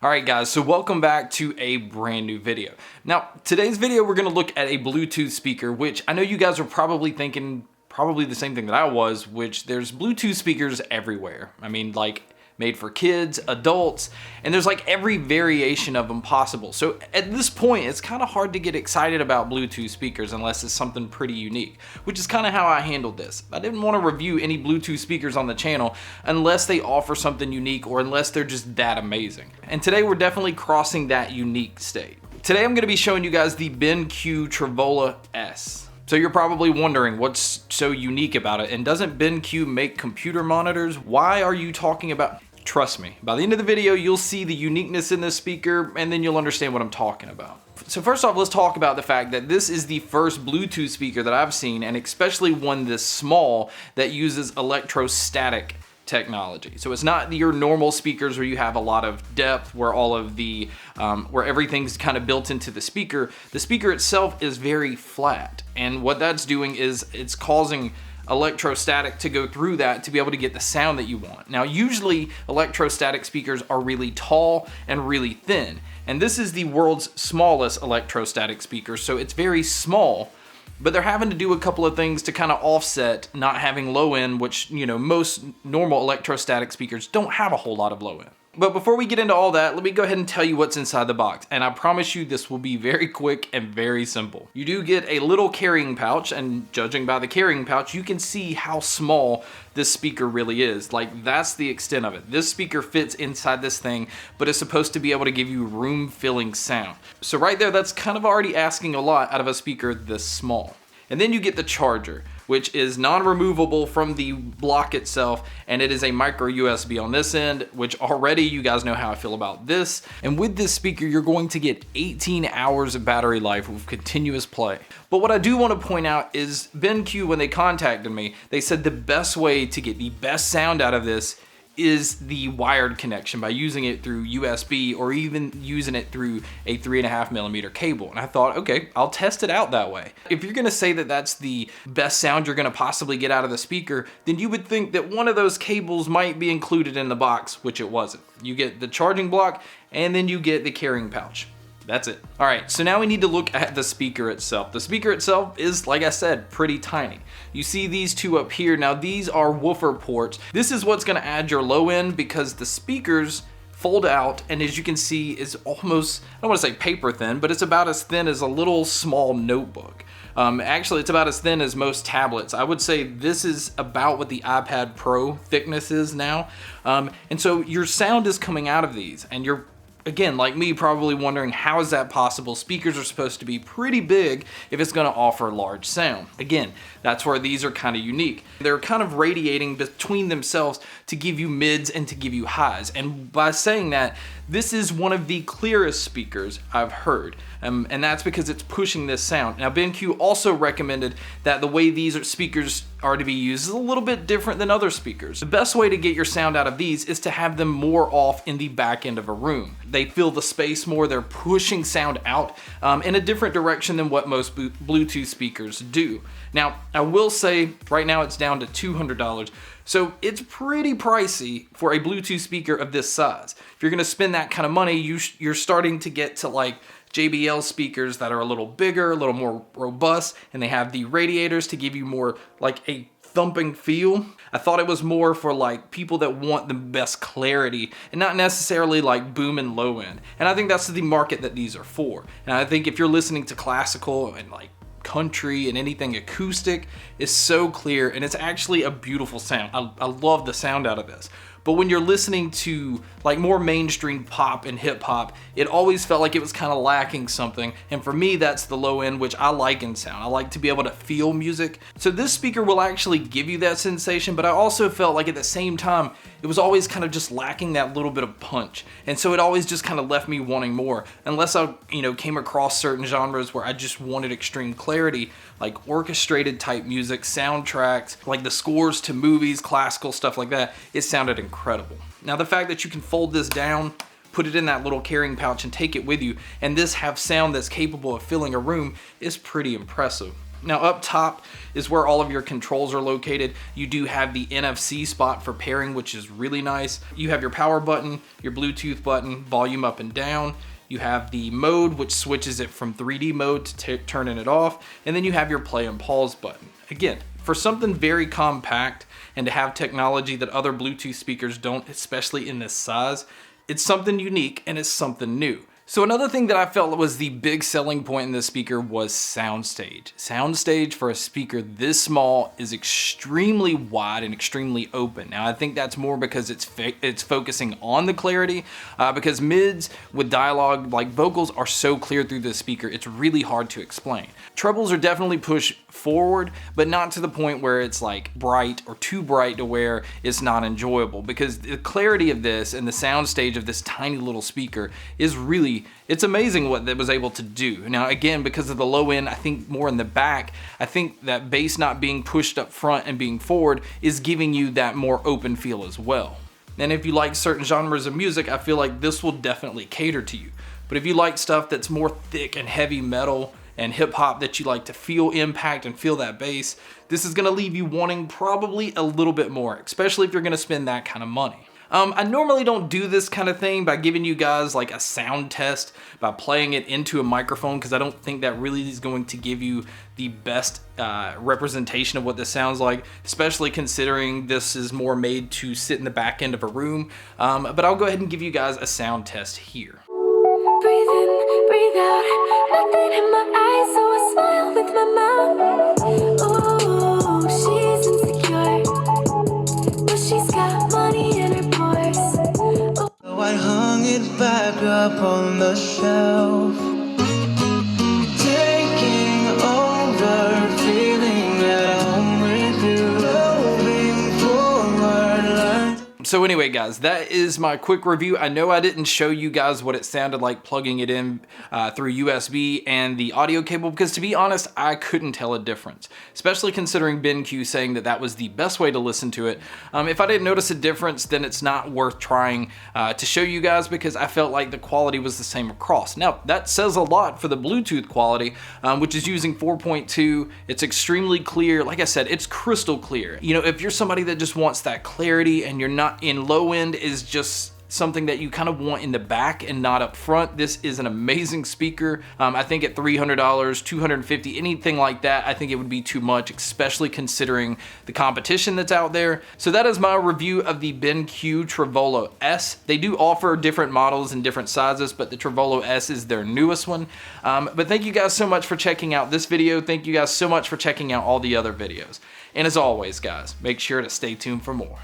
Alright guys, so welcome back to a brand new video. Now, today's video we're going to look at a Bluetooth speaker, which I know you guys are probably thinking probably the same thing that I was, which there's Bluetooth speakers everywhere. I mean, like made for kids, adults, and there's like every variation of them possible. So at this point, it's kind of hard to get excited about Bluetooth speakers unless it's something pretty unique, which is kind of how I handled this. I didn't want to review any Bluetooth speakers on the channel unless they offer something unique or unless they're just that amazing. And today we're definitely crossing that unique state. Today I'm going to be showing you guys the BenQ Trevolo S. So you're probably wondering what's so unique about it, and doesn't BenQ make computer monitors? Why are you talking about? Trust me, by the end of the video, you'll see the uniqueness in this speaker, and then you'll understand what I'm talking about. So first off, let's talk about the fact that this is the first Bluetooth speaker that I've seen, and especially one this small, that uses electrostatic technology. So it's not your normal speakers where you have a lot of depth, where all of the, where everything's kind of built into the speaker. The speaker itself is very flat. And what that's doing is it's causing electrostatic to go through that to be able to get the sound that you want. Now, usually electrostatic speakers are really tall and really thin. And this is the world's smallest electrostatic speaker. So it's very small, but they're having to do a couple of things to kind of offset not having low end, which, you know, most normal electrostatic speakers don't have a whole lot of low end. But before we get into all that, let me go ahead and tell you what's inside the box. And I promise you this will be very quick and very simple. You do get a little carrying pouch, and judging by the carrying pouch, you can see how small this speaker really is. Like, that's the extent of it. This speaker fits inside this thing, but it's supposed to be able to give you room-filling sound. So right there, that's kind of already asking a lot out of a speaker this small. And then you get the charger, which is non-removable from the block itself, and it is a micro USB on this end, which already you guys know how I feel about this. And with this speaker, you're going to get 18 hours of battery life with continuous play. But what I do want to point out is BenQ, when they contacted me, they said the best way to get the best sound out of this is the wired connection by using it through USB or even using it through a 3.5mm cable. And I thought, okay, I'll test it out that way. If you're gonna say that that's the best sound you're gonna possibly get out of the speaker, then you would think that one of those cables might be included in the box, which it wasn't. You get the charging block and then you get the carrying pouch. That's it. All right, so now we need to look at the speaker itself. The speaker itself is, like I said, pretty tiny. You see these two up here. Now these are woofer ports. This is what's gonna add your low end because the speakers fold out, and as you can see, is almost, I don't wanna say paper thin, but it's about as thin as a little small notebook. Actually, it's about as thin as most tablets. I would say this is about what the iPad Pro thickness is now. And so your sound is coming out of these, and you're, again, like me, probably wondering how is that possible? Speakers are supposed to be pretty big if it's gonna offer large sound. Again, that's where these are kind of unique. They're kind of radiating between themselves to give you mids and to give you highs. And by saying that, this is one of the clearest speakers I've heard. And that's because it's pushing this sound. Now, BenQ also recommended that the way these speakers are to be used is a little bit different than other speakers. The best way to get your sound out of these is to have them more off in the back end of a room. They fill the space more, they're pushing sound out in a different direction than what most Bluetooth speakers do. Now, I will say right now it's down to $200. So it's pretty pricey for a Bluetooth speaker of this size. If you're gonna spend that kind of money, you're starting to get to like JBL speakers that are a little bigger, a little more robust, and they have the radiators to give you more like a thumping feel. I thought it was more for like people that want the best clarity and not necessarily like boom and low end. And I think that's the market that these are for. And I think if you're listening to classical and like country and anything acoustic, is so clear, and it's actually a beautiful sound. I love the sound out of this. But when you're listening to like more mainstream pop and hip hop, it always felt like it was kind of lacking something. And for me, that's the low end, which I like in sound. I like to be able to feel music. So this speaker will actually give you that sensation, but I also felt like at the same time, it was always kind of just lacking that little bit of punch. And so it always just kind of left me wanting more. Unless I, came across certain genres where I just wanted extreme clarity, like orchestrated type music, soundtracks, like the scores to movies, classical stuff like that, it sounded incredible. Now the fact that you can fold this down, put it in that little carrying pouch and take it with you, and this have sound that's capable of filling a room is pretty impressive. Now up top is where all of your controls are located. You do have the NFC spot for pairing, which is really nice. You have your power button, your Bluetooth button, volume up and down. You have the mode, which switches it from 3D mode to turning it off. And then you have your play and pause button. Again, for something very compact and to have technology that other Bluetooth speakers don't, especially in this size, it's something unique and it's something new. So another thing that I felt was the big selling point in this speaker was soundstage. Soundstage for a speaker this small is extremely wide and extremely open. Now I think that's more because it's focusing on the clarity, because mids with dialogue like vocals are so clear through this speaker, it's really hard to explain. Trebles are definitely pushed forward, but not to the point where it's like bright or too bright to where it's not enjoyable, because the clarity of this and the soundstage of this tiny little speaker is really, it's amazing what that was able to do. Now again, because of the low end, I think more in the back, I think that bass not being pushed up front and being forward is giving you that more open feel as well. And if you like certain genres of music, I feel like this will definitely cater to you. But if you like stuff that's more thick and heavy metal and hip hop, that you like to feel impact and feel that bass, this is gonna leave you wanting probably a little bit more, especially if you're gonna spend that kind of money. I normally don't do this kind of thing by giving you guys like a sound test by playing it into a microphone, because I don't think that really is going to give you the best representation of what this sounds like, especially considering this is more made to sit in the back end of a room. But I'll go ahead and give you guys a sound test here. Breathe in, breathe out, nothing in my eyes, so I smile with my mouth. Ooh, she's insecure, but she's got money in her purse. So I hung it back up on the shelf, taking over, feeling at home with you, moving forward. So anyway guys, that is my quick review. I know I didn't show you guys what it sounded like plugging it in through USB and the audio cable, because to be honest, I couldn't tell a difference, especially considering BenQ saying that that was the best way to listen to it. If I didn't notice a difference, then it's not worth trying to show you guys, because I felt like the quality was the same across. Now that says a lot for the Bluetooth quality, which is using 4.2. It's extremely clear. Like I said, it's crystal clear. You know, if you're somebody that just wants that clarity and you're not in low end, is just something that you kind of want in the back and not up front, this is an amazing speaker. I think at $300, $250, anything like that, I think it would be too much, especially considering the competition that's out there. So that is my review of the BenQ Trevolo S. They do offer different models in different sizes, but the Trevolo S is their newest one. But thank you guys so much for checking out this video. Thank you guys so much for checking out all the other videos. And as always guys, make sure to stay tuned for more.